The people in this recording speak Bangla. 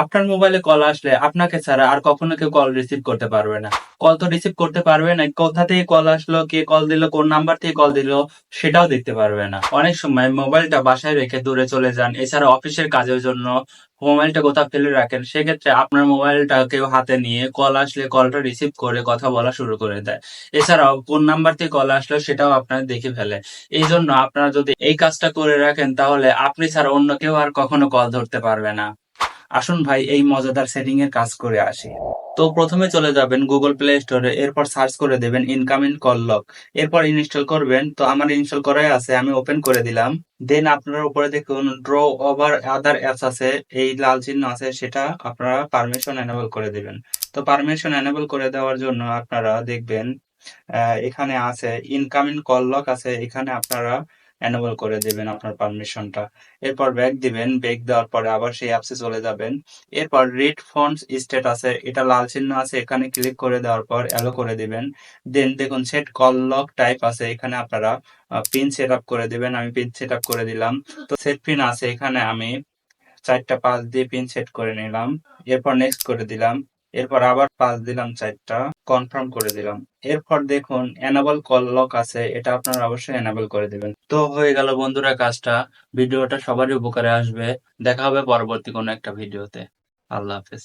আপনার মোবাইলে কল আসলে আপনাকে ছাড়া আর কখনো কেউ কল রিসিভ করতে পারবে না। কল তো রিসিভ করতে পারবে না, কোথা থেকে কল আসলো, কে কল দিল, কোন নাম্বার থেকে কল দিল সেটাও দেখতে পারবে না। অনেক সময় মোবাইলটা বাসায় রেখে দূরে চলে যান, এছাড়া অফিসের কাজের জন্য মোবাইলটা কোথাও ফেলে রাখেন, সেক্ষেত্রে আপনার মোবাইলটা কেউ হাতে নিয়ে কল আসলে কলটা রিসিভ করে কথা বলা শুরু করে দেয়। এছাড়াও কোন নাম্বার থেকে কল আসলো সেটাও আপনার দেখে ফেলে। এই জন্য আপনারা যদি এই কাজটা করে রাখেন তাহলে আপনি ছাড়া অন্য কেউ আর কখনো কল ধরতে পারবে না। আসুন ভাই এই মজাদার সেটিং এর কাজ করে আসি। তো প্রথমে চলে যাবেন গুগল প্লে স্টোরে, এরপর সার্চ করে দেবেন ইনকামিং কল লক, এরপর ইনস্টল করবেন। তো আমার ইনস্টল করাই আছে, আমি ওপেন করে দিলাম। দেন আপনারা উপরে দেখুন ড্র ওভার আদার অ্যাপস আছে, এই লাল চিহ্ন আছে, সেটা আপনারা পারমিশন এনেবল করে দিবেন। তো পারমিশন এনেবল করে দেওয়ার জন্য আপনারা দেখবেন এখানে আছে ইনকামিং কল লক আছে, এখানে আপনারা এনেবল করে দিবেন আপনার পারমিশনটা। এরপর ব্যাক দিবেন, ব্যাক দেওয়ার পরে আবার সেই অ্যাপসে চলে যাবেন। এরপর রিড ফোনস স্টেট আছে, এটা লাল চিহ্ন আছে, এখানে ক্লিক করে দেওয়ার পর অ্যালো করে দিবেন। দেন দেখুন সেট কল লক টাইপ আছে, এখানে আপনারা পিন সেট আপ করে দিবেন। আমি পিন সেট আপ করে দিলাম। তো সেট পিন আছে, এখানে আমি 4টা 5 দিয়ে পিন সেট করে নিলাম। এরপর নেক্সট করে দিলাম। এরপর আবার 5 দিলাম 4টা, কনফার্ম করে দিলাম। এরপর দেখুন এনাবল কল লক আছে, এটা আপনারা অবশ্যই এনাবল করে দিবেন। তো হয়ে গেল বন্ধুরা কাজটা। ভিডিওটা সবারই উপকারে আসবে। দেখা হবে পরবর্তী কোনো একটা ভিডিওতে। আল্লাহ হাফেজ।